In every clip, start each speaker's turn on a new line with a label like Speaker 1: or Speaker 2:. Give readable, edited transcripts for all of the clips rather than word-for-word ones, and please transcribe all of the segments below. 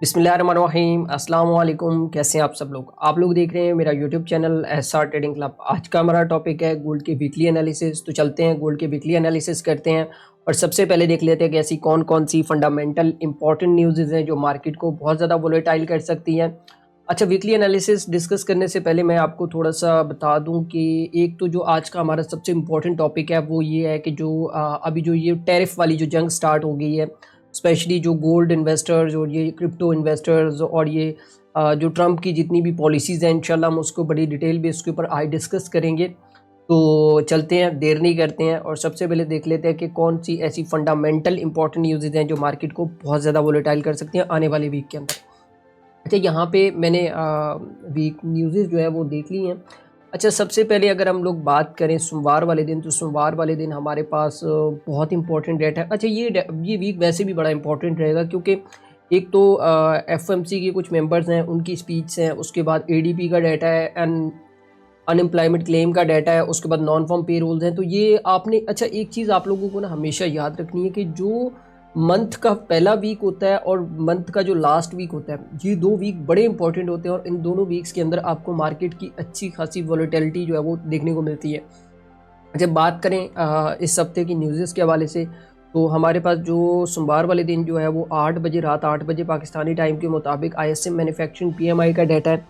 Speaker 1: बिस्मिल्लाहिर्रहमानिर्रहीम अस्सलाम वालेकुम। कैसे हैं आप लोग देख रहे हैं मेरा YouTube channel SR trading club. आज का हमारा टॉपिक है गोल्ड के वीकली एनालिसिस। तो चलते हैं गोल्ड के वीकली एनालिसिस करते हैं और सबसे पहले देख लेते हैं कि ऐसी कौन कौन सी फंडामेंटल इंपॉर्टेंट न्यूज़ हैं जो मार्केट को बहुत ज़्यादा वोलेटाइल कर सकती हैं। अच्छा, वीकली एनालिसिस डिस्कस करने से पहले मैं आपको थोड़ा सा बता दूं कि एक तो जो आज का हमारा सबसे इम्पोर्टेंट टॉपिक है वो ये है कि जो अभी जो ये टैरिफ वाली जो जंग स्टार्ट हो गई है, स्पेशली जो गोल्ड इन्वेस्टर्स और ये क्रिप्टो इन्वेस्टर्स और ये जो ट्रम्प की जितनी भी पॉलिसीज़ हैं, इंशाल्लाह हम उसको बड़ी डिटेल भी इसके ऊपर आज डिस्कस करेंगे। तो चलते हैं, देर नहीं करते हैं और सबसे पहले देख लेते हैं कि कौन सी ऐसी फंडामेंटल इंपॉर्टेंट न्यूज़ हैं जो मार्केट को बहुत ज़्यादा वोलेटाइल कर सकती हैं आने वाले वीक के अंदर। अच्छा, यहाँ पे मैंने वीक न्यूज़ जो है वो देख ली हैं। अच्छा, सबसे पहले अगर हम लोग बात करें सोमवार वाले दिन, तो सोमवार वाले दिन हमारे पास बहुत इंपॉर्टेंट डेट है। अच्छा, ये वीक वैसे भी बड़ा इंपॉर्टेंट रहेगा क्योंकि एक तो एफएमसी के कुछ मेंबर्स हैं, उनकी स्पीच हैं, उसके बाद एडीपी का डाटा है एंड अनएम्प्लॉयमेंट क्लेम का डाटा है, उसके बाद नॉन फॉर्म पे रोल्स हैं। तो ये आपने अच्छा एक चीज़ आप लोगों को ना हमेशा याद रखनी है कि जो मंथ का पहला वीक होता है और मंथ का जो लास्ट वीक होता है, ये दो वीक बड़े इंपॉर्टेंट होते हैं और इन दोनों वीक्स के अंदर आपको मार्केट की अच्छी खासी वॉलेटिलिटी जो है वो देखने को मिलती है। जब बात करें इस हफ्ते की न्यूज़ के हवाले से, तो हमारे पास जो सोमवार वाले दिन जो है वो 8 बजे, रात 8 बजे पाकिस्तानी टाइम के मुताबिक आईएसएम मैन्युफैक्चरिंग पीएमआई का डाटा है।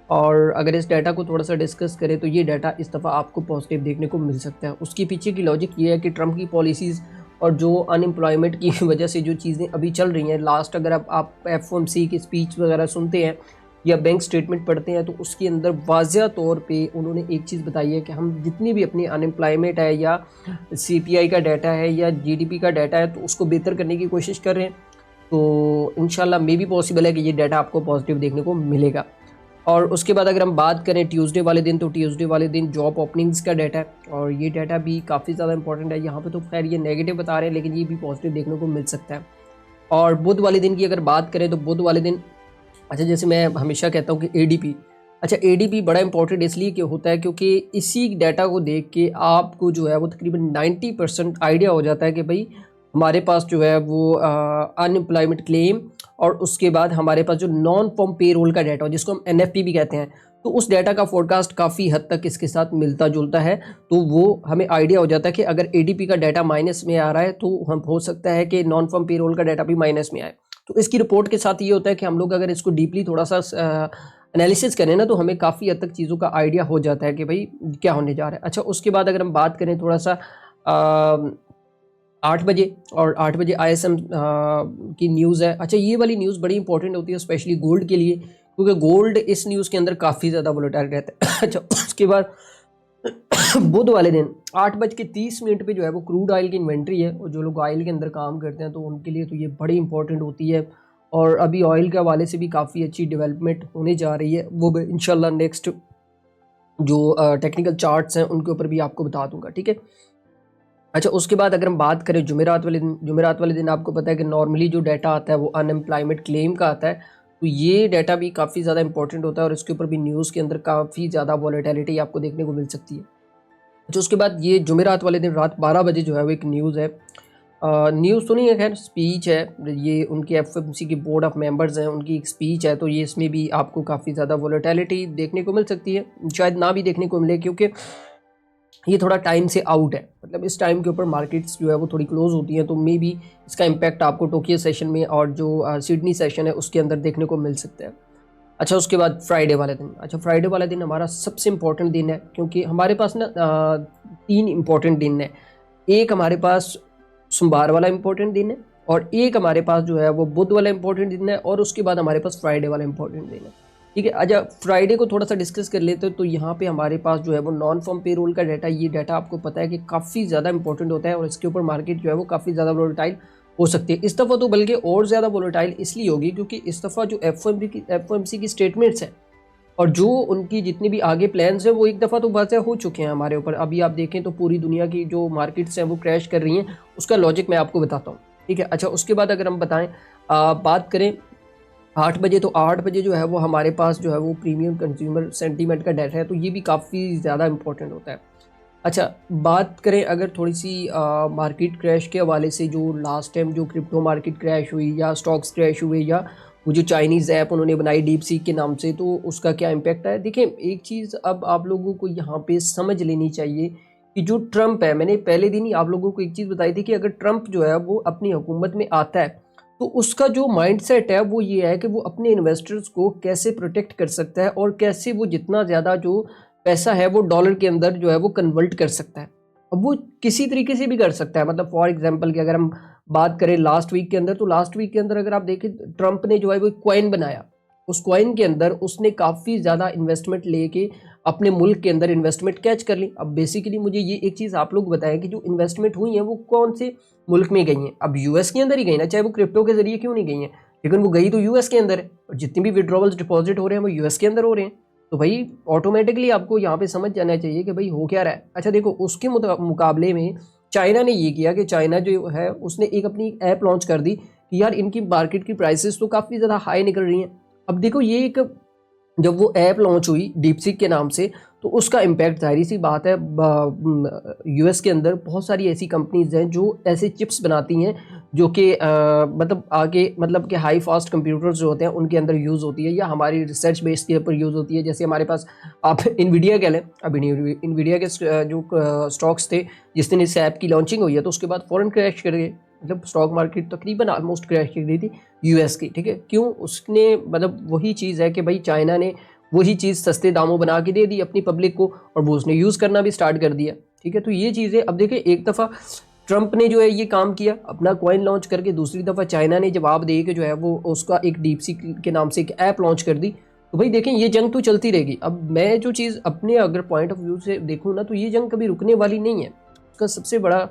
Speaker 1: और अगर इस डाटा को थोड़ा सा डिस्कस करें तो ये डाटा इस दफ़ा आपको पॉजिटिव देखने को मिल सकता है। उसके पीछे की लॉजिक ये है कि ट्रम्प की पॉलिसीज़ और जो अनएम्प्लॉयमेंट की वजह से जो चीज़ें अभी चल रही हैं, लास्ट अगर आप एफओएमसी की स्पीच वगैरह सुनते हैं या बैंक स्टेटमेंट पढ़ते हैं तो उसके अंदर वाज़िया तौर पे उन्होंने एक चीज़ बताई है कि हम जितनी भी अपनी अनएम्प्लॉयमेंट है या सीपीआई का डाटा है या जीडीपी का डाटा है तो उसको बेहतर करने की कोशिश कर रहे हैं। तो इंशाल्लाह मे भी पॉसिबल है कि ये डाटा आपको पॉजिटिव देखने को मिलेगा। और उसके बाद अगर हम बात करें ट्यूसडे वाले दिन, तो ट्यूसडे वाले दिन जॉब ओपनिंग्स का डाटा है और ये डाटा भी काफ़ी ज़्यादा इंपॉर्टेंट है। यहाँ पे तो खैर ये नेगेटिव बता रहे हैं लेकिन ये भी पॉजिटिव देखने को मिल सकता है। और बुध वाले दिन की अगर बात करें तो बुध वाले दिन, अच्छा जैसे मैं हमेशा कहता हूँ कि एडीपी, अच्छा एडीपी बड़ा इंपॉर्टेंट इसलिए कि होता है क्योंकि इसी डाटा को देख के आपको जो है वो तकरीबन 90% आइडिया हो जाता है कि भाई हमारे पास जो है वो अनएम्प्लॉयमेंट क्लेम और उसके बाद हमारे पास जो नॉन फॉर्म पे रोल का डाटा हो जिसको हम एनएफपी भी कहते हैं, तो उस डाटा का फोरकास्ट काफ़ी हद तक इसके साथ मिलता जुलता है। तो वो हमें आइडिया हो जाता है कि अगर एडीपी का डाटा माइनस में आ रहा है तो हम हो सकता है कि नॉन फॉर्म पे रोल का डाटा भी माइनस में आए। तो इसकी रिपोर्ट के साथ ये होता है कि हम लोग अगर इसको डीपली थोड़ा सा एनालिसिस करें ना तो हमें काफ़ी हद तक चीज़ों का आइडिया हो जाता है कि भाई क्या होने जा रहा है। अच्छा, उसके बाद अगर हम बात करें थोड़ा सा 8 बजे, और 8 बजे आईएसएम की न्यूज़ है। अच्छा, ये वाली न्यूज़ बड़ी इंपॉर्टेंट होती है स्पेशली गोल्ड के लिए क्योंकि गोल्ड इस न्यूज़ के अंदर काफ़ी ज़्यादा वोलेटाइल रहता है। अच्छा, उसके बाद बुध वाले दिन 8:30 पे जो है वो क्रूड ऑयल की इन्वेंट्री है और जो लोग ऑयल के अंदर काम करते हैं तो उनके लिए तो ये बड़ी इंपॉर्टेंट होती है। और अभी ऑयल के हवाले से भी काफ़ी अच्छी डेवलपमेंट होने जा रही है, वो भी इंशाल्लाह नेक्स्ट जो टेक्निकल चार्ट्स हैं उनके ऊपर भी आपको बता दूंगा, ठीक है। अच्छा, उसके बाद अगर हम बात करें जुमेरात वाले दिन आपको पता है कि नॉर्मली जो डाटा आता है वो अनएम्प्लॉयमेंट क्लेम का आता है। तो ये डाटा भी काफ़ी ज़्यादा इंपॉर्टेंट होता है और इसके ऊपर भी न्यूज़ के अंदर काफ़ी ज़्यादा वॉलेटिलिटी आपको देखने को मिल सकती है। अच्छा, उसके बाद ये जुमेरात वाले दिन रात 12 बजे जो है वो एक न्यूज़ है, न्यूज़ तो नहीं है खैर, स्पीच है। ये उनके एफएमसी के बोर्ड ऑफ मेंबर्स हैं, उनकी एक स्पीच है। तो ये इसमें भी आपको काफ़ी ज़्यादा वॉलेटिलिटी देखने को मिल सकती है, शायद ना भी देखने को मिले क्योंकि ये थोड़ा टाइम से आउट है। मतलब इस टाइम के ऊपर मार्केट्स जो है वो थोड़ी क्लोज होती हैं, तो मे बी इसका इम्पैक्ट आपको टोक्यो सेशन में और जो सिडनी सेशन है उसके अंदर देखने को मिल सकता है। अच्छा, उसके बाद फ्राइडे वाले दिन, अच्छा फ्राइडे वाला दिन हमारा सबसे इम्पोर्टेंट दिन है क्योंकि हमारे पास ना 3 इम्पोर्टेंट दिन है। एक हमारे पास सोमवार वाला इम्पोर्टेंट दिन है और एक हमारे पास जो है वो बुध वाला इम्पोर्टेंट दिन है और उसके बाद हमारे पास फ्राइडे वाला इम्पोर्टेंट दिन है, ठीक है। अच्छा, फ्राइडे को थोड़ा सा डिस्कस कर लेते हैं। तो यहाँ पे हमारे पास जो है वो नॉन फॉर्म पे रोल का डाटा, ये डाटा आपको पता है कि काफ़ी ज़्यादा इंपॉर्टेंट होता है और इसके ऊपर मार्केट जो है वो काफ़ी ज़्यादा वोलेटाइल हो सकती है। इस दफ़ा तो बल्कि और ज़्यादा वोलेटाइल इसलिए होगी क्योंकि इस दफ़ा जो एफओएमसी की स्टेटमेंट्स हैं और जो उनकी जितनी भी आगे प्लान्स हैं वो एक दफ़ा तो वाज़ह हो चुके हैं हमारे ऊपर। अभी आप देखें तो पूरी दुनिया की जो मार्केट्स हैं वो क्रैश कर रही हैं, उसका लॉजिक मैं आपको बताता हूँ, ठीक है। अच्छा, उसके बाद अगर हम बताएं बात करें 8 बजे, तो 8 बजे जो है वो हमारे पास जो है वो प्रीमियम कंज्यूमर सेंटीमेंट का डाटा है, तो ये भी काफ़ी ज़्यादा इंपॉर्टेंट होता है। अच्छा, बात करें अगर थोड़ी सी मार्केट क्रैश के हवाले से, जो लास्ट टाइम जो क्रिप्टो मार्केट क्रैश हुई या स्टॉक्स क्रैश हुए या वो जो चाइनीज़ ऐप उन्होंने बनाई डीप सीक के नाम से, तो उसका क्या इम्पैक्ट आया। देखिए एक चीज़ अब आप लोगों को यहाँ पे समझ लेनी चाहिए कि जो ट्रम्प है, मैंने पहले दिन ही आप लोगों को एक चीज़ बताई थी कि अगर ट्रम्प जो है वो अपनी हुकूमत में आता है तो उसका जो माइंडसेट है वो ये है कि वो अपने इन्वेस्टर्स को कैसे प्रोटेक्ट कर सकता है और कैसे वो जितना ज़्यादा जो पैसा है वो डॉलर के अंदर जो है वो कन्वर्ट कर सकता है। अब वो किसी तरीके से भी कर सकता है, मतलब फॉर एग्जांपल कि अगर हम बात करें लास्ट वीक के अंदर, तो लास्ट वीक के अंदर अगर आप देखें ट्रंप ने जो है वो कॉइन बनाया, उस कॉइन के अंदर उसने काफ़ी ज़्यादा इन्वेस्टमेंट लेके अपने मुल्क के अंदर इन्वेस्टमेंट कैच कर ली। अब बेसिकली मुझे ये एक चीज़ आप लोग बताएं कि जो इन्वेस्टमेंट हुई है वो कौन से मुल्क में गई हैं। अब यूएस के अंदर ही गई ना, चाहे वो क्रिप्टो के जरिए क्यों नहीं गई हैं, लेकिन वो गई तो यूएस के अंदर है और जितनी भी विड्रॉवल्स डिपॉजिट हो रहे हैं वो यूएस के अंदर हो रहे हैं। तो भाई ऑटोमेटिकली आपको यहाँ पे समझ जाना चाहिए कि भाई हो क्या रहा है। अच्छा देखो उसके मुकाबले में चाइना ने ये किया कि चाइना जो है उसने एक अपनी ऐप लॉन्च कर दी कि यार इनकी मार्केट की प्राइसेस तो काफ़ी ज़्यादा हाई निकल रही हैं। अब देखो ये एक जब वो ऐप लॉन्च हुई डीपसीक के नाम से, तो उसका इम्पैक्ट जाहिर सी बात है यूएस के अंदर बहुत सारी ऐसी कंपनीज हैं जो ऐसे चिप्स बनाती हैं जो कि मतलब आगे मतलब कि हाई फास्ट कंप्यूटर्स जो होते हैं उनके अंदर यूज़ होती है या हमारी रिसर्च बेस के ऊपर यूज़ होती है। जैसे हमारे पास आप इन्वीडिया कह लें, अभी इन्वीडिया के जो स्टॉक्स थे जिस दिन इस ऐप की लॉन्चिंग हुई है तो उसके बाद फ़ौरन क्रैश कर गए, मतलब स्टॉक मार्केट तकरीबन ऑलमोस्ट क्रैश कर गई थी यूएस की। ठीक है, क्यों? उसने मतलब वही चीज़ है कि भाई चाइना ने वही चीज़ सस्ते दामों बना के दे दी अपनी पब्लिक को और वो उसने यूज़ करना भी स्टार्ट कर दिया। ठीक है, तो ये चीज़ें अब देखिए एक दफ़ा ट्रंप ने जो है ये काम किया अपना कॉइन लॉन्च करके, दूसरी दफ़ा चाइना ने जवाब दे के जो है वो उसका एक डीपसीक के नाम से एक ऐप लॉन्च कर दी। तो भाई देखें ये जंग तो चलती रहेगी। अब मैं जो चीज़ अपने अगर पॉइंट ऑफ व्यू से देखूँ ना तो ये जंग कभी रुकने वाली नहीं है। उसका सबसे बड़ा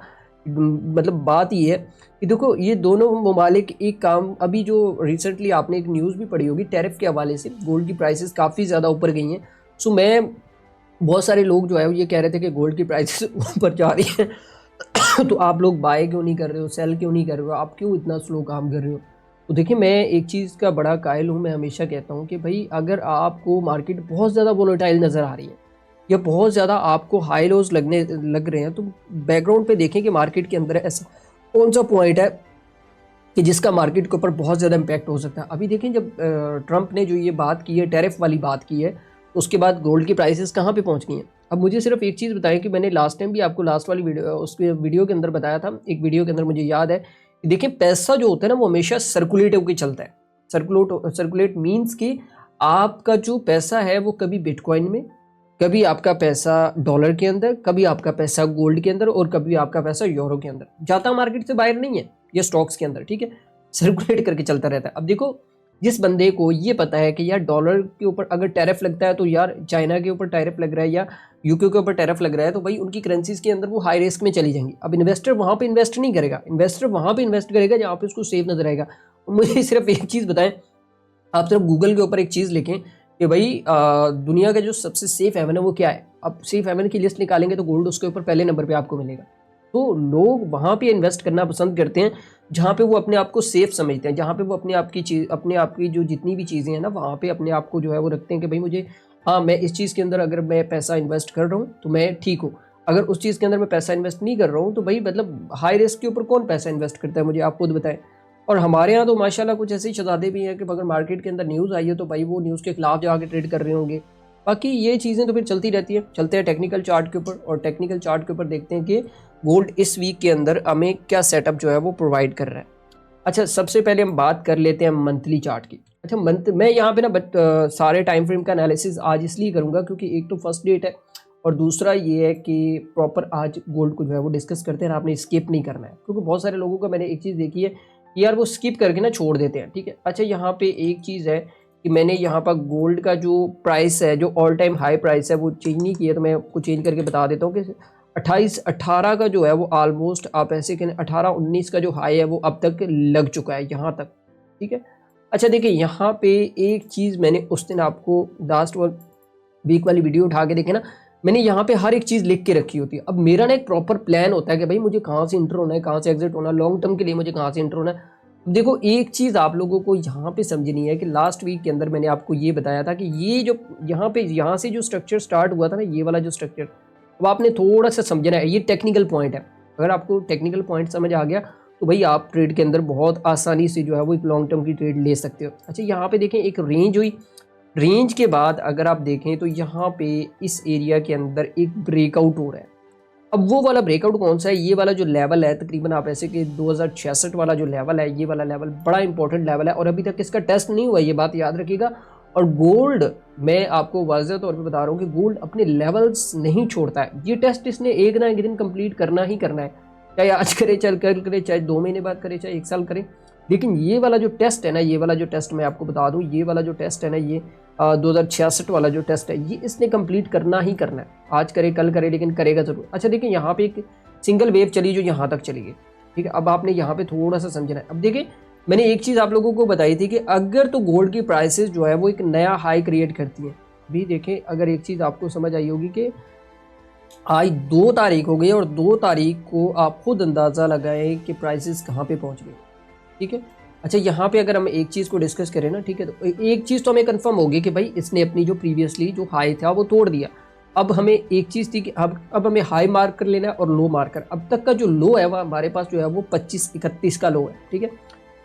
Speaker 1: मतलब बात ये है कि देखो ये दोनों ममालिक एक काम, अभी जो रिसेंटली आपने एक न्यूज़ भी पढ़ी होगी टैरिफ के हवाले से, गोल्ड की प्राइसेस काफ़ी ज़्यादा ऊपर गई हैं। सो मैं बहुत सारे लोग जो है ये कह रहे थे कि गोल्ड की प्राइसेस ऊपर जा रही हैं तो आप लोग बाय क्यों नहीं कर रहे हो, सेल क्यों नहीं कर रहे हो, आप क्यों इतना स्लो काम कर रहे हो। तो देखिए मैं एक चीज़ का बड़ा कायल हूँ, मैं हमेशा कहता हूँ कि भाई अगर आपको मार्केट बहुत ज़्यादा वोलेटाइल नज़र आ रही है या बहुत ज़्यादा आपको हाई लोज लग रहे हैं तो बैकग्राउंड पे देखें कि मार्केट के अंदर ऐसा कौन सा पॉइंट है कि जिसका मार्केट के ऊपर बहुत ज़्यादा इम्पैक्ट हो सकता है। अभी देखें जब ट्रंप ने जो ये बात की है, टैरिफ वाली बात की है, तो उसके बाद गोल्ड की प्राइसेस कहाँ पे पहुँच गई हैं। अब मुझे सिर्फ एक चीज़ बताएं कि मैंने लास्ट टाइम भी आपको लास्ट वाली वीडियो के अंदर बताया था, एक वीडियो के अंदर मुझे याद है कि देखिए पैसा जो होता है ना वो हमेशा सर्कुलेट होकर चलता है। सर्कुलेट मीन्स कि आपका जो पैसा है वो कभी बिटकॉइन में, कभी आपका पैसा डॉलर के अंदर, कभी आपका पैसा गोल्ड के अंदर और कभी आपका पैसा यूरो के अंदर जाता मार्केट से बाहर नहीं है, ये स्टॉक्स के अंदर। ठीक है, सर्कुलेट करके चलता रहता है। अब देखो जिस बंदे को ये पता है कि यार डॉलर के ऊपर अगर टैरिफ लगता है तो यार चाइना के ऊपर टैरिफ लग रहा है या यूके के ऊपर टैरिफ लग रहा है तो भाई उनकी करेंसीज के अंदर वो हाई रिस्क में चली जाएंगी। अब इन्वेस्टर वहाँ पे इन्वेस्ट नहीं करेगा, इन्वेस्टर वहाँ पे इन्वेस्ट करेगा जहाँ पे उसको सेफ नजर आएगा। मुझे सिर्फ एक चीज़ बताएं, आप सिर्फ गूगल के ऊपर एक चीज़ लिखें कि भाई दुनिया का जो सबसे सेफ हेवन है वो क्या है। अब सेफ हेवन की लिस्ट निकालेंगे तो गोल्ड उसके ऊपर पहले नंबर पे आपको मिलेगा। तो लोग वहाँ पे इन्वेस्ट करना पसंद करते हैं जहाँ पे वो अपने आप को सेफ समझते हैं, जहाँ पे वो अपने आप की चीज़, अपने आप की जो जितनी भी चीज़ें हैं ना वहाँ पे अपने आप को जो है वो रखते हैं कि भाई मुझे, हाँ मैं इस चीज़ के अंदर अगर मैं पैसा इन्वेस्ट कर रहा हूँ तो मैं ठीक हूँ, अगर उस चीज़ के अंदर मैं पैसा इन्वेस्ट नहीं कर रहा हूँ तो भाई मतलब हाई रिस्क के ऊपर कौन पैसा इन्वेस्ट करता है, मुझे आप खुद बताएं। और हमारे यहाँ तो माशाल्लाह कुछ ऐसे ही शहजादे भी हैं कि अगर मार्केट के अंदर न्यूज़ आई है तो भाई वो न्यूज़ के खिलाफ जाके ट्रेड कर रहे होंगे। बाकी ये चीज़ें तो फिर चलती रहती है। चलते हैं टेक्निकल चार्ट के ऊपर और टेक्निकल चार्ट के ऊपर देखते हैं कि गोल्ड इस वीक के अंदर हमें क्या सेटअप जो है वो प्रोवाइड कर रहा है। अच्छा सबसे पहले हम बात कर लेते हैं मंथली चार्ट की। अच्छा मैं यहाँ पे ना सारे टाइम फ्रेम का एनालिसिस आज इसलिए करूँगा क्योंकि एक तो फर्स्ट डेट है और दूसरा ये है कि प्रॉपर आज गोल्ड को जो है वो डिस्कस करते हैं, आपने स्किप नहीं करना है। क्योंकि बहुत सारे लोगों का मैंने एक चीज़ देखी है यार वो स्किप करके ना छोड़ देते हैं। ठीक है, अच्छा यहाँ पे एक चीज़ है कि मैंने यहाँ पर गोल्ड का जो प्राइस है, जो ऑल टाइम हाई प्राइस है वो चेंज नहीं किया, तो मैं आपको चेंज करके बता देता हूँ कि 28-18 का जो है वो ऑलमोस्ट आप ऐसे कहें 18-19 का जो हाई है वो अब तक लग चुका है यहाँ तक। ठीक है, अच्छा देखिए यहाँ पे एक चीज़ मैंने उस दिन आपको लास्ट वीक वाली वीडियो उठा के देखे ना, मैंने यहाँ पे हर एक चीज़ लिख के रखी होती है। अब मेरा ना एक प्रॉपर प्लान होता है कि भाई मुझे कहाँ से इंटर होना है, कहाँ से एग्जिट होना है, लॉन्ग टर्म के लिए मुझे कहाँ से इंटर होना है। देखो एक चीज़ आप लोगों को यहाँ पे समझनी है कि लास्ट वीक के अंदर मैंने आपको ये बताया था कि ये जो यहाँ से जो स्ट्रक्चर स्टार्ट हुआ था ना, ये वाला जो स्ट्रक्चर, अब आपने थोड़ा सा समझना है, ये टेक्निकल पॉइंट है। अगर आपको टेक्निकल पॉइंट समझ आ गया तो भाई आप ट्रेड के अंदर बहुत आसानी से जो है वो एक लॉन्ग टर्म की ट्रेड ले सकते हो। अच्छा, यहाँ पे देखें एक रेंज हुई, रेंज के बाद अगर आप देखें तो यहाँ पे इस एरिया के अंदर एक ब्रेकआउट हो रहा है। अब वो वाला ब्रेकआउट कौन सा है, ये वाला जो लेवल है तकरीबन आप ऐसे कि 2066 वाला जो लेवल है, ये वाला लेवल बड़ा इंपॉर्टेंट लेवल है और अभी तक इसका टेस्ट नहीं हुआ, ये बात याद रखिएगा। और गोल्ड, मैं आपको वाज़ेह तौर पे बता रहा हूँ कि गोल्ड अपने लेवल्स नहीं छोड़ता है। ये टेस्ट इसने एक ना एक दिन कंप्लीट करना ही करना है, चाहे आज करे, चल कल करे, चाहे 2 महीने बाद करे, चाहे 1 साल करे। लेकिन ये वाला जो टेस्ट है ना, ये वाला जो टेस्ट मैं आपको बता दूं, ये वाला जो टेस्ट है ना, ये 2066 वाला जो टेस्ट है, ये इसने कंप्लीट करना ही करना है, आज करे कल करे, लेकिन करेगा जरूर। अच्छा देखिए, यहाँ पे एक सिंगल वेव चली जो यहाँ तक चली गई, ठीक है। अब आपने यहाँ पे थोड़ा सा समझना है। अब देखिए, मैंने एक चीज़ आप लोगों को बताई थी कि अगर तो गोल्ड की प्राइसेस जो है वो एक नया हाई क्रिएट करती है। भी देखें, अगर एक चीज़ आपको समझ आई होगी कि आज 2 तारीख हो गई और 2 तारीख को आप खुद अंदाज़ा लगाएं कि प्राइसेस कहाँ पे पहुँच गए, ठीक है। अच्छा, यहाँ पे अगर हम एक चीज़ को डिस्कस करें ना, ठीक है, तो एक चीज़ तो हमें कंफर्म होगी कि भाई इसने अपनी जो प्रीवियसली जो हाई था वो तोड़ दिया। अब हमें एक चीज़ थी कि अब हमें हाई मार्क कर लेना है और लो मार्क कर। अब तक का जो लो है वह हमारे पास जो है वो 25-31 का लो है, ठीक है।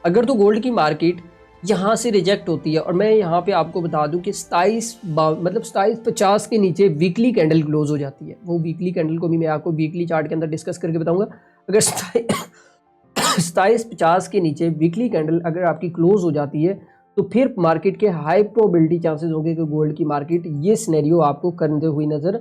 Speaker 1: अगर तो गोल्ड की मार्केट यहाँ से रिजेक्ट होती है, और मैं यहाँ पे आपको बता दूं कि 2750 के नीचे वीकली कैंडल क्लोज हो जाती है। वो वीकली कैंडल को भी मैं आपको वीकली चार्ट के अंदर डिस्कस करके बताऊंगा। अगर 2750 के नीचे वीकली कैंडल अगर आपकी क्लोज हो जाती है, तो फिर मार्केट के हाई प्रोबेबिलिटी चांसेस होंगे कि गोल्ड की मार्केट ये सिनेरियो आपको करते हुए नजर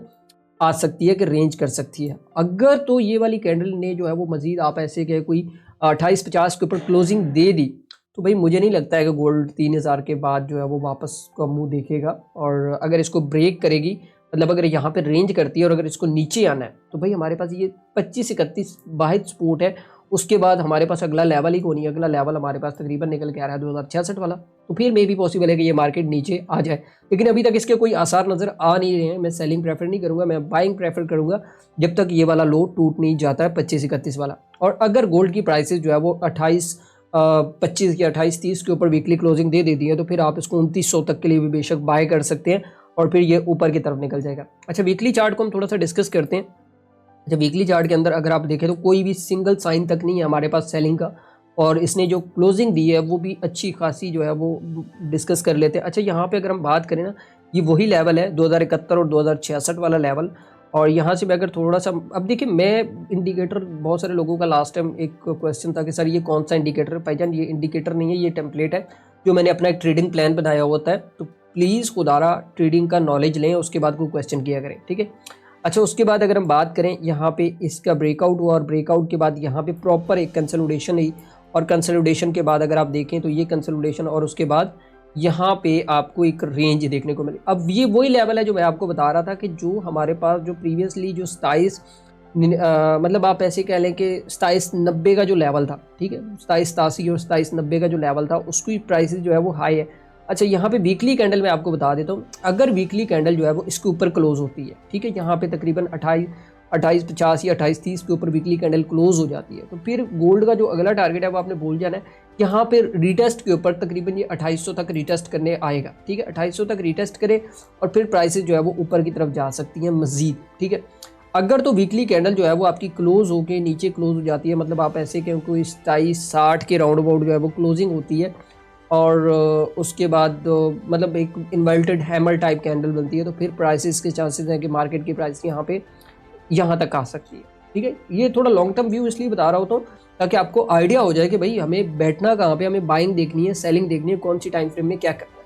Speaker 1: आ सकती है कि रेंज कर सकती है। अगर तो ये वाली कैंडल ने जो है वो मजीद आप ऐसे के कोई 2850 के ऊपर क्लोजिंग दे दी, तो भाई मुझे नहीं लगता है कि गोल्ड 3000 के बाद जो है वो वापस का मुंह देखेगा। और अगर इसको ब्रेक करेगी, मतलब अगर यहाँ पे रेंज करती है और अगर इसको नीचे आना है, तो भाई हमारे पास ये 25-31 वाहिद सपोर्ट है। उसके बाद हमारे पास अगला लेवल ही कौन है, अगला लेवल हमारे पास तकरीबन निकल के आ रहा है 2066 वाला। तो फिर मे भी पॉसिबल है कि ये मार्केट नीचे आ जाए, लेकिन अभी तक इसके कोई आसार नज़र आ नहीं रहे हैं। मैं सेलिंग प्रेफर नहीं करूँगा, मैं बाइंग प्रेफर करूँगा जब तक ये वाला लो टूट नहीं जाता है 25-31 वाला। और अगर गोल्ड की प्राइसेस जो है वो 25 या 28-30 के ऊपर वीकली क्लोजिंग दे देती है, तो फिर आप इसको 2900 तक के लिए भी बेशक बाय कर सकते हैं और फिर ये ऊपर की तरफ निकल जाएगा। अच्छा, वीकली चार्ट को हम थोड़ा सा डिस्कस करते हैं। अच्छा, वीकली चार्ट के अंदर अगर आप देखें तो कोई भी सिंगल साइन तक नहीं है हमारे पास सेलिंग का, और इसने जो क्लोजिंग दी है वो भी अच्छी खासी जो है वो डिस्कस कर लेते हैं। अच्छा, यहाँ पे अगर हम बात करें ना, ये वही लेवल है 2071 और 2066 वाला लेवल। और यहाँ से मैं अगर थोड़ा सा, अब देखिए, मैं इंडिकेटर, बहुत सारे लोगों का लास्ट टाइम एक क्वेश्चन था कि सर ये कौन सा इंडिकेटर है। भाईजान, ये इंडिकेटर नहीं है, ये टेम्पलेट है जो मैंने अपना एक ट्रेडिंग प्लान बनाया होता है। तो प्लीज़ खुदारा ट्रेडिंग का नॉलेज लें, उसके बाद कोई क्वेश्चन किया करें, ठीक है। अच्छा, उसके बाद अगर हम बात करें, यहाँ पे इसका ब्रेकआउट हुआ और ब्रेकआउट के बाद यहाँ पे प्रॉपर एक कंसोलिडेशन हुई, और कंसोलिडेशन के बाद अगर आप देखें तो ये कंसोलिडेशन, और उसके बाद यहाँ पे आपको एक रेंज देखने को मिली। अब ये वही लेवल है जो मैं आपको बता रहा था कि जो हमारे पास जो प्रीवियसली जो 27 मतलब आप ऐसे कह लें कि 2790 का जो लेवल था, ठीक है, 2787 और 2790 का जो लेवल था, उसकी प्राइसेस जो है वो हाई है। अच्छा, यहाँ पे वीकली कैंडल मैं आपको बता देता हूँ। अगर वीकली कैंडल जो है वो इसके ऊपर क्लोज होती है, ठीक है, यहाँ पे तकरीबन 2850 या 2830 के ऊपर वीकली कैंडल क्लोज हो जाती है, तो फिर गोल्ड का जो अगला टारगेट है वो आपने भूल जाना है। यहाँ पे रिटेस्ट के ऊपर तकरीबन ये 2800 तक रिटेस्ट करने आएगा, ठीक है, 2800 तक रिटेस्ट करे और फिर प्राइसेस जो है वो ऊपर की तरफ जा सकती हैं मजीद, ठीक है। अगर तो वीकली कैंडल जो है वो आपकी क्लोज होके नीचे क्लोज हो जाती है, मतलब आप ऐसे कहें कोई 2760 के राउंड अबाउट जो है वो क्लोजिंग होती है, और उसके बाद मतलब एक इन्वर्टेड हैमर टाइप कैंडल बनती है, तो फिर प्राइसेस के चांसेस हैं कि मार्केट की प्राइस यहाँ तक आ सकती है, ठीक है। ये थोड़ा लॉन्ग टर्म व्यू इसलिए बता रहा होता हूँ ताकि आपको आइडिया हो जाए कि भाई हमें बैठना कहाँ पे, हमें बाइंग देखनी है, सेलिंग देखनी है, कौन सी टाइम फ्रेम में क्या करना है।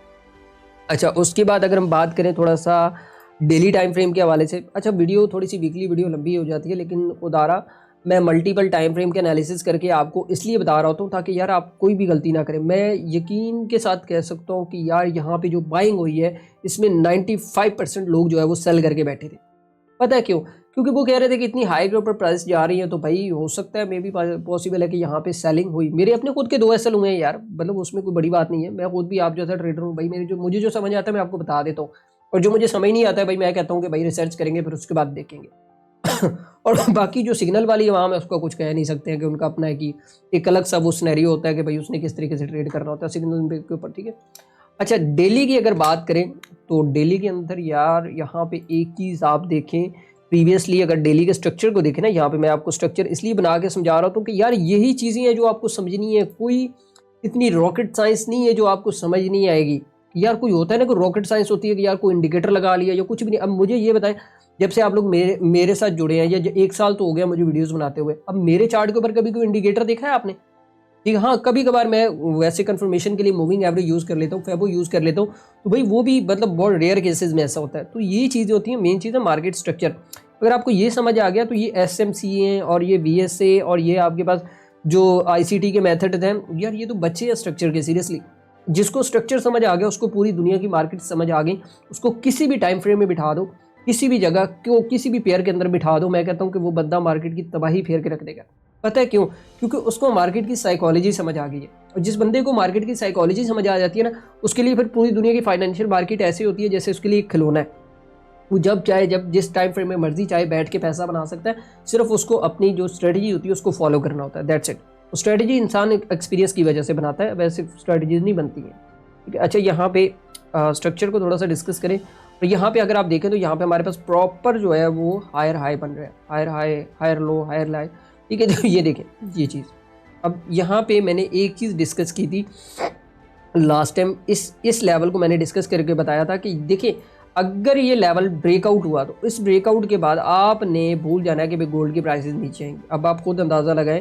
Speaker 1: अच्छा, उसके बाद अगर हम बात करें थोड़ा सा डेली टाइम फ्रेम के हवाले से, अच्छा वीडियो थोड़ी सी वीकली वीडियो लंबी हो जाती है, लेकिन उदारा मैं मल्टीपल टाइम फ्रेम के एनालिसिस करके आपको इसलिए बता रहा होता हूँ ताकि यार आप कोई भी गलती ना करें। मैं यकीन के साथ कह सकता हूँ कि यार यहाँ पे जो बाइंग हुई है इसमें 95% लोग जो है वो सेल करके बैठे थे। पता है क्यों? क्योंकि वो कह रहे थे कि इतनी हाई के ऊपर प्राइस जा रही है, तो भाई हो सकता है मे बी पॉसिबल है कि यहाँ पे सेलिंग हुई। मेरे अपने खुद के 2 एसएल हुए हैं यार, मतलब उसमें कोई बड़ी बात नहीं है। मैं खुद भी आप जैसा ट्रेडर हूँ भाई, मुझे जो समझ आता है मैं आपको बता देता हूँ, और जो मुझे समझ नहीं आता है भाई मैं कहता हूँ कि भाई रिसर्च करेंगे फिर उसके बाद देखेंगे। और बाकी जो सिग्नल वाली आवाम है उसको कुछ कह नहीं सकते हैं कि उनका अपना है कि एक अलग सा वो सिनेरियो होता है कि भाई उसने किस तरीके से ट्रेड करना होता है सिग्नल के ऊपर, ठीक है। अच्छा, डेली की अगर बात करें तो डेली के अंदर यार यहाँ पे एक चीज़ आप देखें, प्रीवियसली अगर डेली के स्ट्रक्चर को देखें ना, यहाँ पे मैं आपको स्ट्रक्चर इसलिए बना के समझा रहा हूँ कि यार यही चीज़ें हैं जो आपको समझनी है, कोई इतनी रॉकेट साइंस नहीं है जो आपको समझ नहीं आएगी। यार कोई होता है ना, कोई रॉकेट साइंस होती है कि यार कोई इंडिकेटर लगा लिया या कुछ भी नहीं। अब मुझे ये बताएं, जब से आप लोग मेरे साथ जुड़े हैं, या 1 साल तो हो गया मुझे वीडियोस बनाते हुए, अब मेरे चार्ट के ऊपर कभी कोई इंडिकेटर देखा है आपने? ठीक, हाँ कभी कभार मैं वैसे कंफर्मेशन के लिए मूविंग एवरेज यूज़ कर लेता हूँ, फेबो यूज़ कर लेता हूँ, तो भाई वो भी मतलब बहुत रेयर केसेस में ऐसा होता है। तो ये चीज़ें होती हैं, मेन चीज़ है मार्केट स्ट्रक्चर। अगर आपको ये समझ आ गया तो ये SMC हैं और ये VSA और ये आपके पास जो ICT के मेथड हैं, यार ये तो बच्चे हैं स्ट्रक्चर के, सीरियसली। जिसको स्ट्रक्चर समझ आ गया, उसको पूरी दुनिया की मार्केट समझ आ गई, उसको किसी भी टाइम फ्रेम में बिठा दो, किसी भी जगह को किसी भी पेयर के अंदर बिठा दो, मैं कहता हूँ कि वो बंदा मार्केट की तबाही फेर के रख देगा। पता है क्यों? क्योंकि उसको मार्केट की साइकोलॉजी समझ आ गई है। और जिस बंदे को मार्केट की साइकोलॉजी समझ आ जाती है ना, उसके लिए फिर पूरी दुनिया की फाइनेंशियल मार्केट ऐसी होती है जैसे उसके लिए एक खिलौना है। वो जब चाहे, जब जिस टाइम फ्रेम में मर्जी चाहे बैठ के पैसा बना सकता है। सिर्फ उसको अपनी जो स्ट्रेटजी होती है उसको फॉलो करना होता है, दैट्स इट। स्ट्रेटजी इंसान एक्सपीरियंस की वजह से बनाता है, वैसे स्ट्रेटजीज नहीं बनती हैं। ठीक है, अच्छा यहाँ पे स्ट्रक्चर को थोड़ा सा डिस्कस करें। तो यहाँ पे अगर आप देखें तो यहाँ पे हमारे पास प्रॉपर जो है वो हायर हाई बन रहा है, higher high, higher low, higher लाई। ठीक है, तो ये देखें ये चीज़। अब यहाँ पे मैंने एक चीज़ डिस्कस की थी लास्ट टाइम, इस लेवल को मैंने डिस्कस करके बताया था कि देखिए अगर ये लेवल ब्रेकआउट हुआ तो इस ब्रेकआउट के बाद आपने भूल जाना है कि भाई गोल्ड की प्राइसेस नीचे आएंगी। अब आप खुद अंदाज़ा लगाएं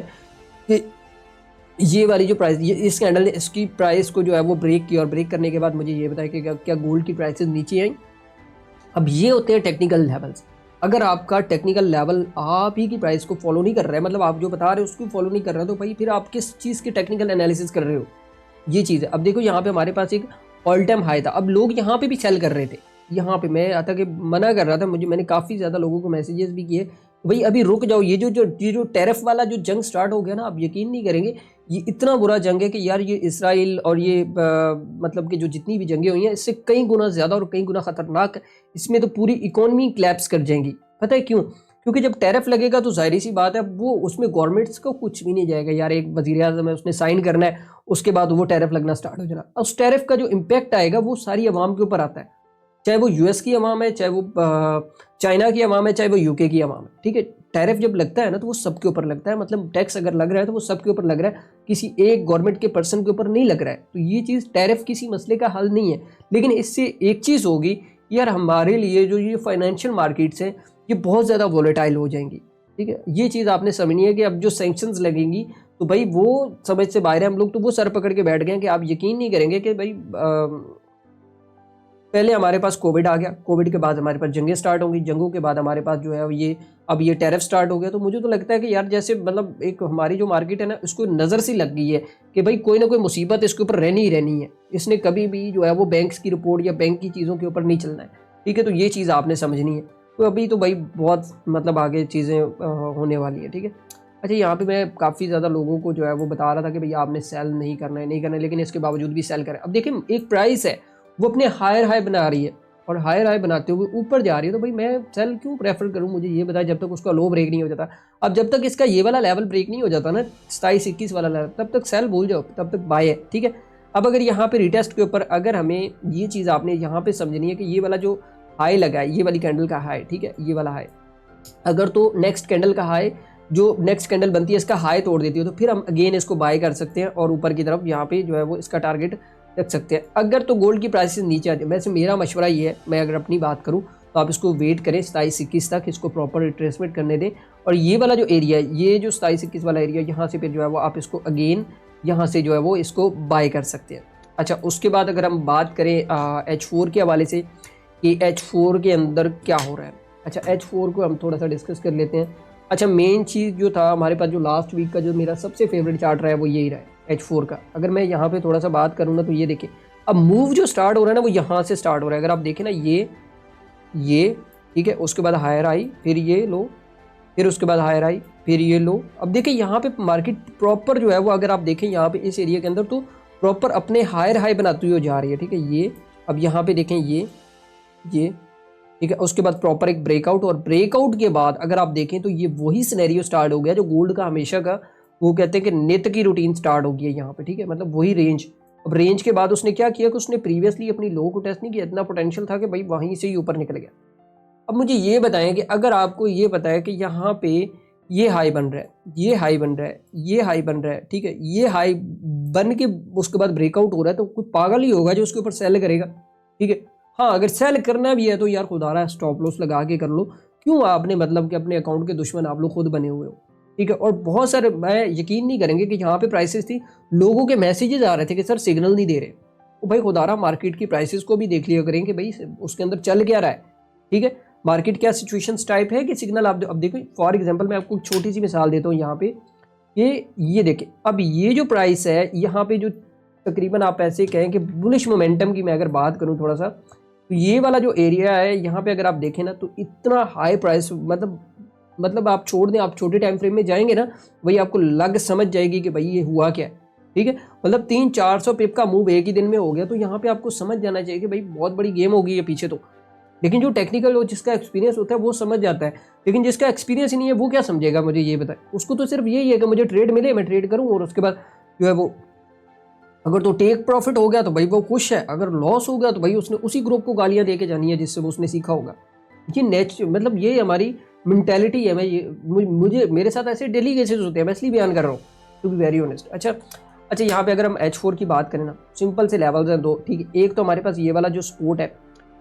Speaker 1: कि ये वाली जो प्राइस, ये इस कैंडल ने इसकी प्राइस को जो है वो ब्रेक किया, और ब्रेक करने के बाद मुझे ये बताया कि क्या गोल्ड की प्राइसेस नीचे आई। अब ये होते हैं टेक्निकल लेवल्स। अगर आपका टेक्निकल लेवल आप ही की प्राइस को फॉलो नहीं कर रहा है, मतलब आप जो बता रहे हो उसको फॉलो नहीं कर रहे हो, तो भाई फिर आप किस चीज़ की टेक्निकल एनालिसिस कर रहे हो? ये चीज़ है। अब देखो यहाँ पे हमारे पास एक ऑल टाइम हाई था, अब लोग यहाँ पे भी सेल कर रहे थे। यहाँ पे मैं आता कि मना कर रहा था, मैंने काफ़ी ज़्यादा लोगों को मैसेजेस भी किए, भाई अभी रुक जाओ, ये जो टैरिफ वाला जो जंग स्टार्ट हो गया ना, आप यकीन नहीं करेंगे, ये इतना बुरा जंग है कि यार ये इसराइल और ये मतलब कि जो जितनी भी जंगें हुई हैं इससे कई गुना ज़्यादा और कई गुना ख़तरनाक, इसमें तो पूरी इकोनॉमी क्लैप्स कर जाएंगी। पता है क्यों? क्योंकि जब टैरिफ लगेगा तो जाहिर सी बात है वो उसमें गवर्नमेंट्स को कुछ भी नहीं जाएगा। यार एक वज़ीर आज़म है, उसने साइन करना है, उसके बाद वो टैरिफ लगना स्टार्ट हो जाना। उस टैरिफ का जो इम्पैक्ट आएगा वो सारी आवाम के ऊपर आता है, चाहे वो US की आवाम है, चाहे वो चाइना की आवाम है, चाहे वो UK की आवाम है। ठीक है, टैरिफ जब लगता है ना तो वो सबके ऊपर लगता है, मतलब टैक्स अगर लग रहा है तो वो सबके ऊपर लग रहा है, किसी एक गवर्नमेंट के पर्सन के ऊपर नहीं लग रहा है। तो ये चीज़, टैरिफ किसी मसले का हल नहीं है, लेकिन इससे एक चीज़ होगी यार, हमारे लिए जो ये फाइनेंशियल मार्केट्स हैं ये बहुत ज़्यादा वोलेटाइल हो जाएंगी। ठीक है, ये चीज़ आपने समझनी है कि अब जो सैंक्शंस लगेंगी तो भाई वो समझ से बाहर है। हम लोग तो वो सर पकड़ के बैठ गए कि आप यकीन नहीं करेंगे कि भाई पहले हमारे पास कोविड आ गया, कोविड के बाद हमारे पास जंगें स्टार्ट होंगी, जंगों के बाद हमारे पास जो है ये अब ये टैरिफ स्टार्ट हो गया। तो मुझे तो लगता है कि यार जैसे मतलब एक हमारी जो मार्केट है ना उसको नज़र सी लग गई है कि भाई कोई ना कोई मुसीबत इसके ऊपर रहनी ही रहनी है, इसने कभी भी जो है वो बैंक्स की रिपोर्ट या बैंक की चीज़ों के ऊपर नहीं चलना है। ठीक है, तो ये चीज़ आपने समझनी है। तो अभी तो भाई बहुत मतलब आगे चीज़ें होने वाली है। ठीक है, अच्छा यहाँ पे मैं काफ़ी ज़्यादा लोगों को जो है वो बता रहा था कि भैया आपने सेल नहीं करना है, नहीं करना है, लेकिन इसके बावजूद भी सेल करें। अब देखिए एक प्राइस है वो अपने हायर हाई बना रही है और हायर हाई बनाते हुए ऊपर जा रही है, तो भाई मैं सेल क्यों प्रेफर करूं? मुझे ये बताया, जब तक उसका लो ब्रेक नहीं हो जाता। अब जब तक इसका ये वाला लेवल ब्रेक नहीं हो जाता ना 27-21 वाला लेवल, तब तक सेल भूल जाओ, तब तक बाय है। ठीक है, अब अगर यहाँ पे रिटेस्ट के ऊपर अगर हमें ये चीज़ आपने यहाँ पे समझनी है कि ये वाला जो हाई लगा है, ये वाली कैंडल का हाई, ठीक है, ये वाला हाई, अगर तो नेक्स्ट कैंडल का हाई, जो नेक्स्ट कैंडल बनती है इसका हाई तोड़ देती है, तो फिर हम अगेन इसको बाय कर सकते हैं और ऊपर की तरफ यहाँ पे जो है वो इसका टारगेट रख सकते हैं। अगर तो गोल्ड की प्राइसेस नीचे आ जाए, वैसे मेरा मशवरा ये है, मैं अगर अपनी बात करूँ तो आप इसको वेट करें 27-21 तक, इसको प्रॉपर रिट्रेसमेंट करने दें। और ये वाला जो एरिया है, ये जो 27-21 वाला एरिया, यहाँ से फिर जो है वो आप इसको अगेन यहाँ से जो है वो इसको बाय कर सकते हैं। अच्छा, उसके बाद अगर हम बात करें H4 के हवाले से कि H4 के अंदर क्या हो रहा है। अच्छा, H4 को हम थोड़ा सा डिस्कस कर लेते हैं। अच्छा, मेन चीज़ जो था हमारे पास, जो लास्ट वीक का जो मेरा सबसे फेवरेट चार्ट रहा है वो यही रहा है H4 का। अगर मैं यहाँ पे थोड़ा सा बात करूँ ना तो ये देखिए, अब मूव जो स्टार्ट हो रहा है ना वो यहाँ से स्टार्ट हो रहा है। अगर आप देखें ना ये ठीक है, उसके बाद हायर आई, फिर ये लो, फिर उसके बाद हायर आई, फिर ये लो। अब देखिए यहाँ पे मार्केट प्रॉपर जो है वो, अगर आप देखें यहाँ पे इस एरिया के अंदर, तो प्रॉपर अपने हायर हाई बनाती हुई जा रही है। ठीक है, ये अब यहाँ पे देखें ये ठीक है, उसके बाद प्रॉपर एक ब्रेकआउट, और ब्रेकआउट के बाद अगर आप देखें तो ये वही सिनेरियो स्टार्ट हो गया जो गोल्ड का हमेशा का, वो कहते हैं कि नित्य की रूटीन स्टार्ट हो गई है यहाँ पे। ठीक है, मतलब वही रेंज। अब रेंज के बाद उसने क्या किया कि उसने प्रीवियसली अपनी लो को टेस्ट नहीं किया, इतना पोटेंशियल था कि भाई वहीं से ही ऊपर निकल गया। अब मुझे ये बताएं कि अगर आपको ये पता है कि यहाँ पे ये हाई बन रहा है, ये हाई बन रहा है, ये हाई बन रहा है, ठीक है, ये हाई बन के उसके बाद ब्रेकआउट हो रहा है, तो कोई पागल ही होगा जो उसके ऊपर सेल करेगा, ठीक है। हाँ, अगर सेल करना भी है तो यार खुदा रहा स्टॉप लॉस लगा के कर लो। क्यों आपने मतलब कि अपने अकाउंट के दुश्मन आप लोग खुद बने हुए हो, ठीक है। और बहुत सारे, मैं यकीन नहीं करेंगे कि यहाँ पे प्राइसेस थी, लोगों के मैसेजेस आ रहे थे कि सर सिग्नल नहीं दे रहे। तो भाई खुदारा मार्केट की प्राइसेस को भी देख लिया करें कि भाई उसके अंदर चल क्या रहा है, ठीक है। मार्केट क्या सिचुएशन टाइप है कि सिग्नल आप अब देखो, फॉर एग्जांपल मैं आपको छोटी सी मिसाल देता हूँ यहाँ पे। ये देखें, अब ये जो प्राइस है यहाँ पे जो तकरीबन आप ऐसे कहें कि बुलिश मोमेंटम की मैं अगर बात करूँ थोड़ा सा, तो ये वाला जो एरिया है यहाँ पे अगर आप देखें ना, तो इतना हाई प्राइस, मतलब आप छोड़ दें, आप छोटे टाइम फ्रेम में जाएंगे ना, वही आपको लग समझ जाएगी कि भाई ये हुआ क्या है, ठीक है। मतलब 300-400 पिप का मूव एक ही दिन में हो गया, तो यहाँ पे आपको समझ जाना चाहिए कि भाई बहुत बड़ी गेम होगी ये पीछे तो। लेकिन जो टेक्निकल और जिसका एक्सपीरियंस होता है वो समझ जाता है, लेकिन जिसका एक्सपीरियंस ही नहीं है वो क्या समझेगा, मुझे ये बताए। उसको तो सिर्फ यही है कि मुझे ट्रेड मिले, मैं ट्रेड करूँ, और उसके बाद जो है वो अगर तो टेक प्रॉफिट हो गया तो भाई वो खुश है, अगर लॉस हो गया तो भाई उसने उसी ग्रुप को गालियां दे के जानी है जिससे वो उसने सीखा होगा। ये मतलब ये हमारी मेंटेलिटी है। मैं ये मुझे मेरे साथ ऐसे डेली केसेस होते हैं, मैं इसलिए बयान कर रहा हूँ टू बी वेरी ऑनेस्ट। अच्छा यहाँ पे अगर हम H4 की बात करें ना, सिंपल से लेवल्स हैं दो, ठीक है। एक तो हमारे पास ये वाला जो सपोर्ट है,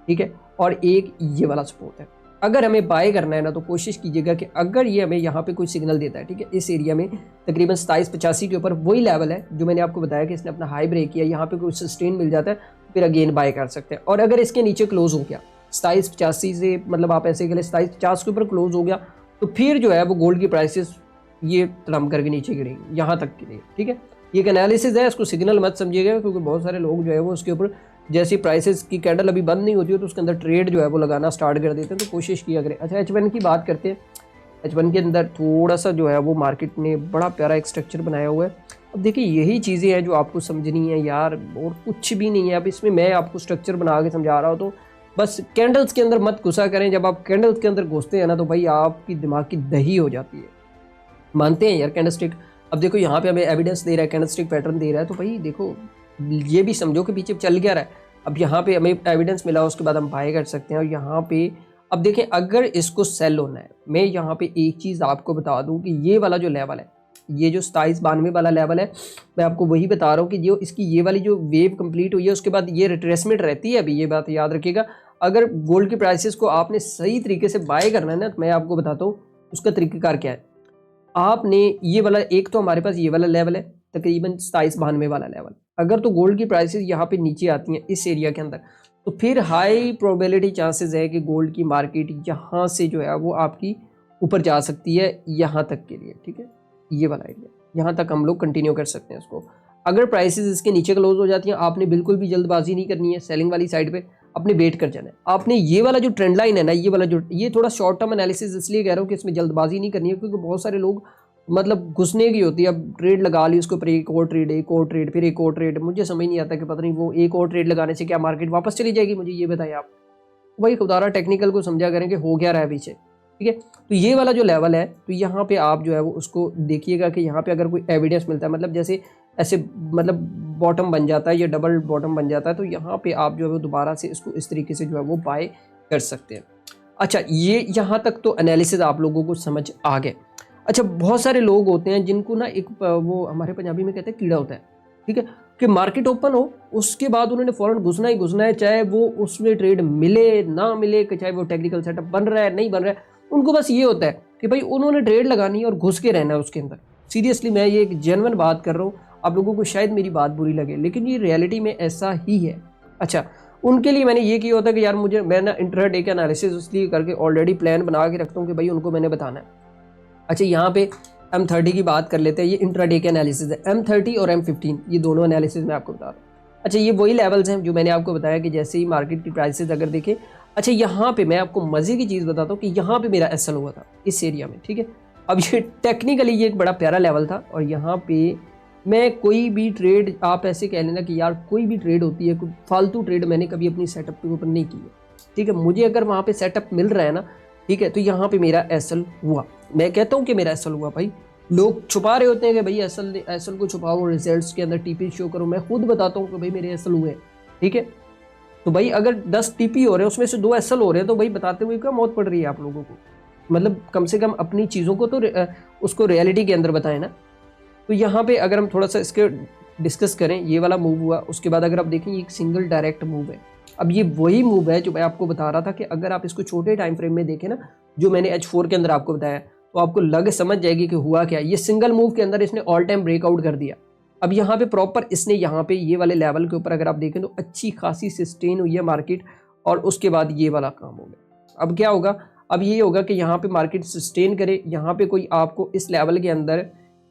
Speaker 1: ठीक है, और एक ये वाला सपोर्ट है। अगर हमें बाय करना है ना, तो कोशिश कीजिएगा कि अगर ये हमें यहाँ पे कोई सिग्नल देता है, ठीक है, इस एरिया में तकरीबन 2785 के ऊपर, वही लेवल है जो मैंने आपको बताया कि इसने अपना हाई ब्रेक किया, यहाँ पे कोई सस्टेन मिल जाता है, फिर अगेन बाय कर सकते हैं। और अगर इसके नीचे क्लोज हो गया 2785 से, मतलब आप ऐसे के लिए 2750 के ऊपर क्लोज हो गया, तो फिर जो है वो गोल्ड की प्राइसेस ये तड़म करके नीचे गिरेगी, यहाँ तक गिरेगी, ठीक है। ये एक एनालिसिस है, इसको सिग्नल मत समझिएगा, क्योंकि बहुत सारे लोग जो है वो उसके ऊपर जैसी प्राइसेस की कैंडल अभी बंद नहीं होती है तो उसके अंदर ट्रेड जो है वो लगाना स्टार्ट कर देते हैं, तो कोशिश किया करें। अच्छा H1 की बात करते हैं। H1 के अंदर थोड़ा सा जो है वो मार्केट ने बड़ा प्यारा एक स्ट्रक्चर बनाया हुआ है। अब देखिए यही चीज़ें हैं जो आपको समझनी है यार, और कुछ भी नहीं है। अब इसमें मैं आपको स्ट्रक्चर बना के समझा रहा हूँ, तो बस कैंडल्स के अंदर मत घुसा करें। जब आप कैंडल्स के अंदर घुसते हैं ना, तो भाई आपकी दिमाग की दही हो जाती है। मानते हैं यार कैंडलस्टिक, अब देखो यहाँ पे हमें एविडेंस दे रहा है, कैंडलस्टिक पैटर्न दे रहा है, तो भाई देखो ये भी समझो कि पीछे चल क्या रहा है। अब यहाँ पे हमें एविडेंस मिला, उसके बाद हम बाय कर सकते हैं। और यहाँ पे अब देखें, अगर इसको सेल होना है, मैं यहाँ पे एक चीज़ आपको बता दूँ कि ये वाला जो लेवल है, ये जो 2792 वाला लेवल है, मैं आपको वही बता रहा हूँ कि जो इसकी ये वाली जो वेव कंप्लीट हुई है, उसके बाद ये रिट्रेसमेंट रहती है। अभी ये बात याद रखिएगा, अगर गोल्ड की प्राइसेस को आपने सही तरीके से बाय करना है ना, तो मैं आपको बताता हूँ उसका तरीक़ाकार क्या है। आपने ये वाला, एक तो हमारे पास ये वाला लेवल है तकरीबन 2792 वाला लेवल, अगर तो गोल्ड की प्राइसेस यहाँ पे नीचे आती हैं इस एरिया के अंदर, तो फिर हाई प्रोबेबिलिटी चांसेस है कि गोल्ड की मार्केट यहाँ से जो है वो आपकी ऊपर जा सकती है, यहाँ तक के लिए, ठीक है। ये वाला एरिया यहाँ तक हम लोग कंटिन्यू कर सकते हैं इसको। अगर प्राइसेस इसके नीचे क्लोज हो जाती हैं, आपने बिल्कुल भी जल्दबाजी नहीं करनी है सेलिंग वाली साइड पे, आपने वेट कर जाना है। आपने ये वाला जो ट्रेंड लाइन है ना, ये वाला जो, ये थोड़ा शॉर्ट टर्म एनालिसिस इसलिए कह रहा हूँ कि इसमें जल्दबाजी नहीं करनी है, क्योंकि बहुत सारे लोग मतलब घुसने की होती है। अब ट्रेड लगा ली, उसके ऊपर एक और ट्रेड, एक और ट्रेड, फिर एक और ट्रेड। मुझे समझ नहीं आता कि पता नहीं वो एक और ट्रेड लगाने से क्या मार्केट वापस चली जाएगी, मुझे ये बताइए आप। वही खुदारा टेक्निकल को समझा करें कि हो क्या रहा है पीछे, ठीक है। तो ये वाला जो लेवल है, तो यहाँ पे आप जो है वो उसको देखिएगा कि यहाँ पे अगर कोई एविडेंस मिलता है, मतलब जैसे ऐसे मतलब बॉटम बन जाता है, ये डबल बॉटम बन जाता है, तो यहाँ पे आप जो है वो दोबारा से इसको इस तरीके से जो है वो बाय कर सकते हैं। अच्छा, ये यहाँ तक तो एनालिसिस आप लोगों को समझ आ गए। अच्छा, बहुत सारे लोग होते हैं जिनको ना एक वो हमारे पंजाबी में कहते हैं कीड़ा होता है, ठीक है, कि मार्केट ओपन हो उसके बाद उन्होंने फौरन घुसना ही घुसना है, चाहे वो उसमें ट्रेड मिले ना मिले, चाहे वो टेक्निकल सेटअप बन रहा है नहीं बन रहा है, उनको बस ये होता है कि भाई उन्होंने ट्रेड लगानी है और घुस के रहना है उसके अंदर। सीरियसली मैं ये एक जेन्युइन बात कर रहा हूँ, आप लोगों को शायद मेरी बात बुरी लगे, लेकिन ये रियलिटी में ऐसा ही है। अच्छा, उनके लिए मैंने ये किया होता है कि यार मुझे, मैं ना इंट्राडे का एनालिसिस इसलिए करके ऑलरेडी प्लान बना के रखता हूँ कि भाई उनको मैंने बताना है। अच्छा, यहाँ पे M30 की बात कर लेते हैं, ये इंट्राडे का एनालिसिस है। M30 और M15 ये दोनों एनालिसिस मैं आपको बता रहा हूँ। अच्छा, ये वही लेवल्स हैं जो मैंने आपको बताया कि जैसे ही मार्केट की प्राइसेस अगर देखें। अच्छा, यहाँ पे मैं आपको मज़े की चीज़ बताता हूँ कि यहाँ पे मेरा एसएल हुआ था इस एरिया में, ठीक है। अब ये टेक्निकली ये एक बड़ा प्यारा लेवल था, और यहाँ पे मैं कोई भी ट्रेड, आप ऐसे कह लेना कि यार कोई भी ट्रेड होती है, कोई फालतू ट्रेड मैंने कभी अपनी सेटअप के ऊपर नहीं की है, ठीक है। मुझे अगर वहाँ पे सेटअप मिल रहा है ना, ठीक है, तो यहाँ पे मेरा एसएल हुआ। मैं कहता हूँ कि मेरा एसएल हुआ। भाई लोग छुपा रहे होते हैं कि भाई एसएल को छुपाओ, रिजल्ट्स के अंदर टीपी शो करो, मैं खुद बताता हूँ कि भाई मेरे एसएल हुए, ठीक है। तो भाई अगर 10 टीपी हो रहे हैं उसमें से 2 एसएल हो रहे हैं तो भाई बताते हुए क्या मौत पड़ रही है आप लोगों को। मतलब कम से कम अपनी चीज़ों को तो उसको रियलिटी के अंदर बताएं ना। तो यहाँ पे अगर हम थोड़ा सा इसके डिस्कस करें, ये वाला मूव हुआ, उसके बाद अगर आप देखें ये एक सिंगल डायरेक्ट मूव है। अब ये वही मूव है जो मैं आपको बता रहा था कि अगर आप इसको छोटे टाइम फ्रेम में देखें ना, जो मैंने H4 के अंदर आपको बताया, तो आपको लग समझ जाएगी कि हुआ क्या। ये सिंगल मूव के अंदर इसने ऑल टाइम ब्रेकआउट कर दिया। अब यहाँ पे प्रॉपर इसने यहाँ पे ये वाले लेवल के ऊपर अगर आप देखें तो अच्छी खासी सस्टेन हुई है मार्केट, और उसके बाद ये वाला काम हो गया। अब क्या होगा, अब ये होगा कि यहाँ पे मार्केट सस्टेन करे, यहाँ पे कोई आपको इस लेवल के अंदर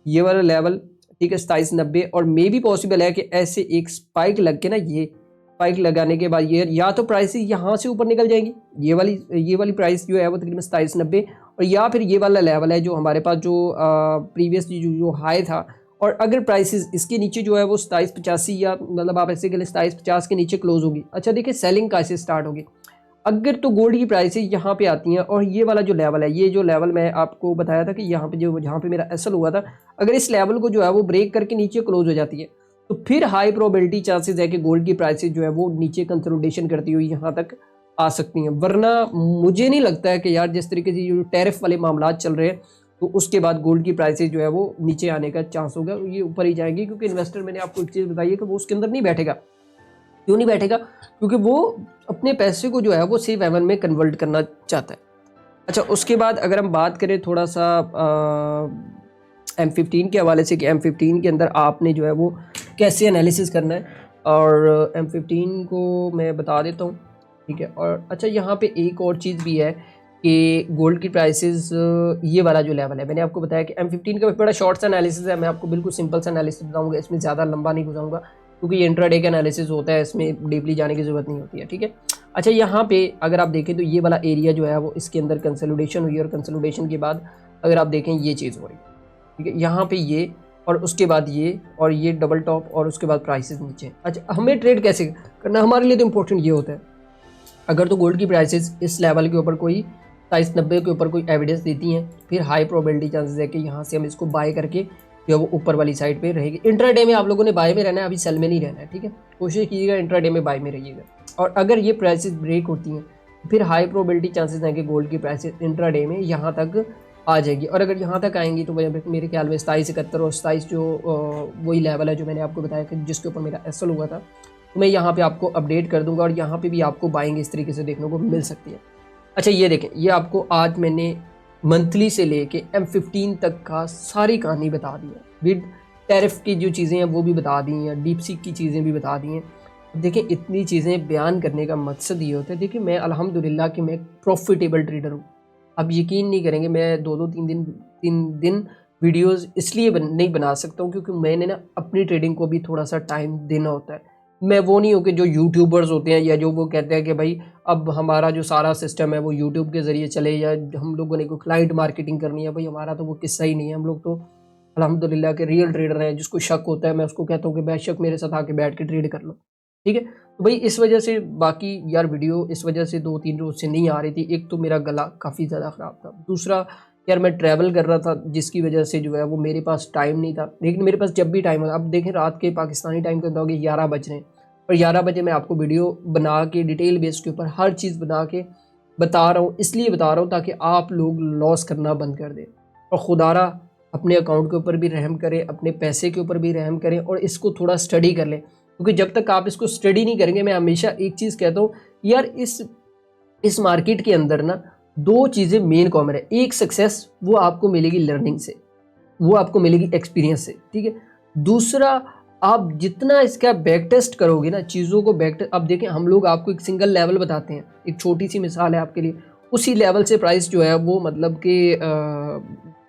Speaker 1: ये वाला लेवल, ठीक है 2790, और मे भी पॉसिबल है कि ऐसे एक स्पाइक लग के ना, ये स्पाइक लगाने के बाद ये या तो प्राइसेस यहाँ से ऊपर निकल जाएंगी, ये वाली प्राइस जो है वो तकरीबन 2790, और या फिर ये वाला लेवल है जो हमारे पास जो प्रीवियस जो हाई था, और अगर प्राइसेस इसके नीचे जो है वो 2785 या मतलब आप ऐसे कह लें 2750 के नीचे क्लोज होगी। अच्छा देखिए सेलिंग कैसे स्टार्ट होगी। अगर तो गोल्ड की प्राइसेस यहाँ पे आती हैं और ये वाला जो लेवल है, ये जो लेवल मैं आपको बताया था कि यहाँ पे जो जहाँ पे मेरा एसएल हुआ था, अगर इस लेवल को जो है वो ब्रेक करके नीचे क्लोज हो जाती है तो फिर हाई प्रोबेबिलिटी चांसेस है कि गोल्ड की प्राइसेस जो है वो नीचे कंसोलिडेशन करती हुई यहाँ तक आ सकती हैं। वरना मुझे नहीं लगता है कि यार जिस तरीके से जो टैरिफ वाले मामला चल रहे हैं तो उसके बाद गोल्ड की प्राइसेस जो है वो नीचे आने का चांस होगा, ये ऊपर ही जाएंगी, क्योंकि इन्वेस्टर, मैंने आपको एक चीज़ बताई है कि वो उसके अंदर नहीं बैठेगा। क्यों नहीं बैठेगा? क्योंकि वो अपने पैसे को जो है वो सेफ हेवन में कन्वर्ट करना चाहता है। अच्छा उसके बाद अगर हम बात करें थोड़ा सा M15 के हवाले से कि M15 के अंदर आपने जो है वो कैसे एनालिसिस करना है, और M15 को मैं बता देता हूँ, ठीक है। और अच्छा यहाँ पे एक और चीज़ भी है कि गोल्ड की प्राइसेस, ये वाला जो लेवल है मैंने आपको बताया कि M15 का बड़ा शॉर्ट सा एनालिसिस है, मैं आपको बिल्कुल सिंपल सा एनालिसिस बताऊँगा, इसमें ज़्यादा लंबा नहीं घुसाऊँगा क्योंकि ये इंट्राडे का एनालिसिस होता है, इसमें डीपली जाने की ज़रूरत नहीं होती है, ठीक है। अच्छा यहाँ पे अगर आप देखें तो ये वाला एरिया जो है वो इसके अंदर कंसोलिडेशन हुई, और कंसोलिडेशन के बाद अगर आप देखें ये चीज़ हो रही है, ठीक है, यहाँ पे ये, और उसके बाद ये, और ये डबल टॉप, और उसके बाद प्राइसेस नीचे। अच्छा हमें ट्रेड कैसे करना, हमारे लिए तो इंपॉर्टेंट ये होता है, अगर तो गोल्ड की प्राइसेस इस लेवल के ऊपर कोई 2790 के ऊपर कोई एविडेंस देती हैं, फिर हाई प्रोबेबिलिटी चांसेस है कि यहाँ से हम इसको बाय करके जो वो ऊपर वाली साइड पे रहेगी। इंट्राडे में आप लोगों ने बाय में रहना है, अभी सेल में नहीं रहना है, ठीक है। कोशिश कीजिएगा इंट्राडे में बाय में रहिएगा, और अगर ये प्राइसेस ब्रेक होती हैं फिर हाई प्रोबेबिलिटी चांसेस हैं कि गोल्ड की प्राइसेस इंट्राडे में यहाँ तक आ जाएगी, और अगर यहाँ तक आएंगी तो मेरे ख्याल में 2771 और 27 जो वही लेवल है जो मैंने आपको बताया कि जिसके ऊपर मेरा एसएल हुआ था, तो मैं यहाँ पे आपको अपडेट कर दूंगा, और यहाँ पे भी आपको बाइंग इस तरीके से देखने को मिल सकती है। अच्छा ये देखें, ये आपको आज मैंने मंथली से लेके M15 तक का सारी कहानी बता दी है, विद टैरिफ की जो चीज़ें हैं वो भी बता दी हैं, डीप सीक की चीज़ें भी बता दी हैं। देखें इतनी चीज़ें बयान करने का मकसद ये होता है, देखिए मैं अल्हम्दुलिल्लाह कि मैं प्रॉफिटेबल ट्रेडर हूँ। अब यकीन नहीं करेंगे, मैं 2-2 3 दिन वीडियोस इसलिए नहीं बना सकता हूँ क्योंकि मैंने ना अपनी ट्रेडिंग को भी थोड़ा सा टाइम देना होता है। मैं वो नहीं हूँ कि जो यूट्यूबर्स होते हैं या जो वो कहते हैं कि भाई अब हमारा जो सारा सिस्टम है वो यूट्यूब के ज़रिए चले, या हम लोगों ने कोई क्लाइंट मार्केटिंग करनी है, भाई हमारा तो वो किस्सा ही नहीं है। हम लोग तो अल्हम्दुलिल्लाह के रियल ट्रेडर हैं। जिसको शक होता है मैं उसको कहता हूँ कि बेशक मेरे साथ आके बैठ के ट्रेड कर लो, ठीक है। तो भाई इस वजह से बाकी यार वीडियो इस वजह से 2-3 रोज से नहीं आ रही थी। एक तो मेरा गला काफ़ी ज़्यादा ख़राब था, दूसरा यार मैं ट्रैवल कर रहा था जिसकी वजह से जो है वो मेरे पास टाइम नहीं था। लेकिन मेरे पास जब भी टाइम होता, अब देखें रात के पाकिस्तानी टाइम के अंदर 11 बज रहे हैं, और 11 बजे मैं आपको वीडियो बना के डिटेल बेस के ऊपर हर चीज़ बना के बता रहा हूँ। इसलिए बता रहा हूँ ताकि आप लोग लॉस करना बंद कर दें, और खुदारा अपने अकाउंट के ऊपर भी रहम करें, अपने पैसे के ऊपर भी रहम करें, और इसको थोड़ा स्टडी कर लें। क्योंकि जब तक आप इसको स्टडी नहीं करेंगे, मैं हमेशा एक चीज़ कहता हूँ यार, इस मार्केट के अंदर ना 2 चीज़ें मेन कॉमन है। एक सक्सेस वो आपको मिलेगी लर्निंग से, वो आपको मिलेगी एक्सपीरियंस से, ठीक है। दूसरा आप जितना इसका बैक टेस्ट करोगे ना, चीज़ों को बैक टेस्ट, अब देखें हम लोग आपको एक सिंगल लेवल बताते हैं, एक छोटी सी मिसाल है आपके लिए, उसी लेवल से प्राइस जो है वो मतलब कि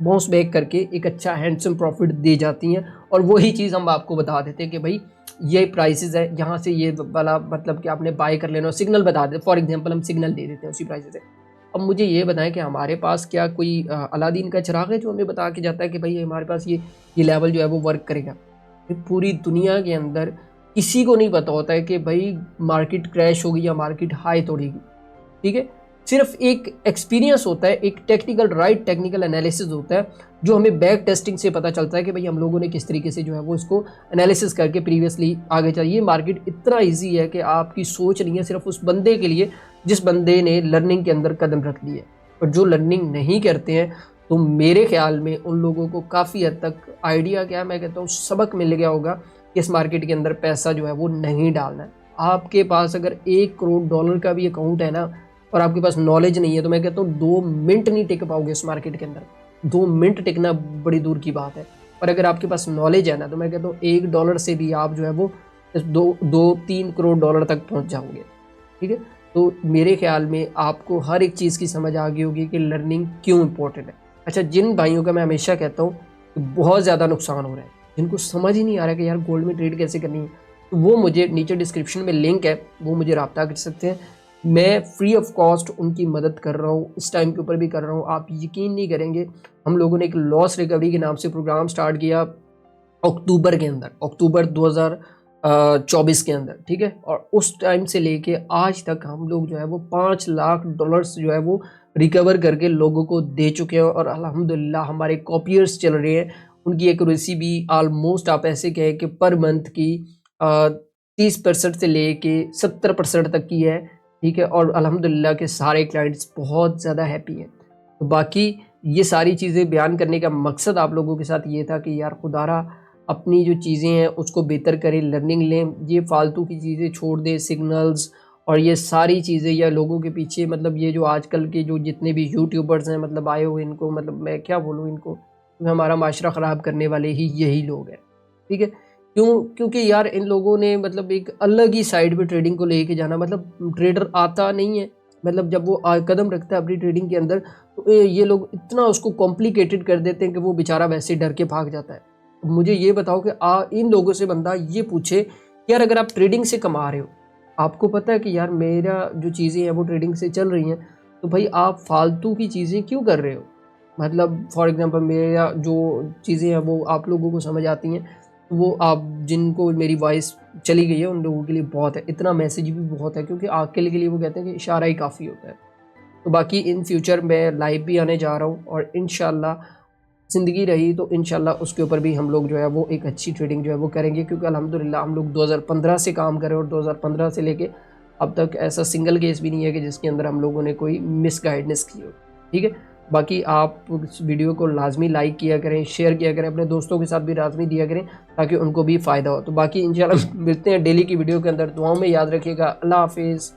Speaker 1: बाउंस बैक करके एक अच्छा हैंडसम प्रॉफिट दे जाती हैं। और वही चीज़ हम आपको बता देते हैं कि भाई ये प्राइसेस है, यहाँ से ये वाला मतलब कि आपने बाय कर लेना, और सिग्नल बता देते। फॉर एग्जांपल हम सिग्नल दे देते हैं उसी प्राइसेस से। अब मुझे ये बताएं कि हमारे पास क्या कोई अलादीन का चिराग है जो हमें बता के जाता है कि भाई हमारे पास ये लेवल जो है वो वर्क करेगा। पूरी दुनिया के अंदर किसी को नहीं पता होता है कि भाई मार्केट क्रैश होगी या मार्केट हाई तोड़ेगी, ठीक है। सिर्फ एक एक्सपीरियंस होता है, एक टेक्निकल एनालिसिस होता है जो हमें बैक टेस्टिंग से पता चलता है कि भाई हम लोगों ने किस तरीके से जो है वो इसको एनालिसिस करके प्रीवियसली आगे चाहिए। मार्केट इतना ईजी है कि आपकी सोच नहीं है सिर्फ उस बंदे के लिए जिस बंदे ने लर्निंग के अंदर कदम रख दिए, और जो लर्निंग नहीं करते हैं तो मेरे ख्याल में उन लोगों को काफ़ी हद तक आइडिया, क्या मैं कहता हूँ, सबक मिल गया होगा कि इस मार्केट के अंदर पैसा जो है वो नहीं डालना है। आपके पास अगर $1 करोड़ का भी अकाउंट है ना और आपके पास नॉलेज नहीं है तो मैं कहता हूँ 2 मिनट नहीं टिक पाओगे इस मार्केट के अंदर। 2 मिनट टिकना बड़ी दूर की बात है। और अगर आपके पास नॉलेज है ना तो मैं कहता हूँ $1 से भी आप जो है वो 2-3 करोड़ तक पहुँच जाओगे। ठीक है, तो मेरे ख्याल में आपको हर एक चीज़ की समझ आ गई होगी कि लर्निंग क्यों इंपॉर्टेंट है। अच्छा, जिन भाइयों का मैं हमेशा कहता हूँ कि बहुत ज़्यादा नुकसान हो रहा है, जिनको समझ ही नहीं आ रहा कि यार गोल्ड में ट्रेड कैसे करनी है, तो वो मुझे नीचे डिस्क्रिप्शन में लिंक है, वो मुझे रब्ता कर सकते हैं। मैं फ्री ऑफ कॉस्ट उनकी मदद कर रहा हूँ, इस टाइम के ऊपर भी कर रहा हूँ। आप यकीन नहीं करेंगे, हम लोगों ने एक लॉस रिकवरी के नाम से प्रोग्राम स्टार्ट किया अक्टूबर के अंदर, अक्टूबर 2024 के अंदर। ठीक है, और उस टाइम से लेके आज तक हम लोग जो है वो $5 लाख जो है वो रिकवर करके लोगों को दे चुके हैं। और अल्हम्दुलिल्लाह हमारे कॉपियर्स चल रहे हैं, उनकी एक्यूरेसी भी ऑलमोस्ट आप ऐसे कहें कि पर मंथ की 30% से लेके 70% तक की है। ठीक है, और अल्हम्दुलिल्लाह के सारे क्लाइंट्स बहुत ज़्यादा हैप्पी हैं। तो बाकी ये सारी चीज़ें बयान करने का मकसद आप लोगों के साथ ये था कि यार खुदारा अपनी जो चीज़ें हैं उसको बेहतर करें, लर्निंग लें, ये फालतू की चीज़ें छोड़ दें, सिग्नल्स और ये सारी चीज़ें, या लोगों के पीछे मतलब ये जो आजकल के जो जितने भी यूट्यूबर्स हैं मतलब आए हुए, इनको मतलब मैं क्या बोलूँ इनको, हमारा माशरा ख़राब करने वाले ही यही लोग हैं। ठीक है, क्योंकि यार इन लोगों ने मतलब एक अलग ही साइड पे ट्रेडिंग को लेके जाना, मतलब ट्रेडर आता नहीं है, मतलब जब वो कदम रखता है अपनी ट्रेडिंग के अंदर तो ये लोग इतना उसको कॉम्प्लिकेटेड कर देते हैं कि वो बेचारा वैसे डर के भाग जाता है। मुझे ये बताओ कि इन लोगों से बंदा ये पूछे यार अगर आप ट्रेडिंग से कमा रहे हो, आपको पता है कि यार मेरा जो चीज़ें हैं वो ट्रेडिंग से चल रही हैं, तो भाई आप फालतू की चीज़ें क्यों कर रहे हो? मतलब फॉर एग्जांपल मेरा जो चीज़ें हैं वो आप लोगों को समझ आती हैं, तो वो आप जिनको मेरी वॉइस चली गई है उन लोगों के लिए बहुत है, इतना मैसेज भी बहुत है, क्योंकि आजकल के लिए वो कहते हैं कि इशारा ही काफ़ी होता है। तो बाकी इन फ्यूचर मैं लाइव भी आने जा रहा हूँ और इंशाल्लाह ज़िंदगी रही तो इंशाल्लाह उसके ऊपर भी हम लोग जो है वो एक अच्छी ट्रेडिंग जो है वो करेंगे, क्योंकि अल्हम्दुलिल्लाह हम लोग 2015 से काम कर रहे हैं और 2015 से लेके अब तक ऐसा सिंगल केस भी नहीं है कि जिसके अंदर हम लोगों ने कोई मिस गाइडेंस की हो। ठीक है, बाकी आप इस वीडियो को लाजमी लाइक किया करें, शेयर किया करें, अपने दोस्तों के साथ भी लाजमी दिया करें ताकि उनको भी फ़ायदा हो। तो बाकी इंशाल्लाह मिलते हैं डेली की वीडियो के अंदर। दुआओं में याद रखिएगा। अल्लाह हाफिज़।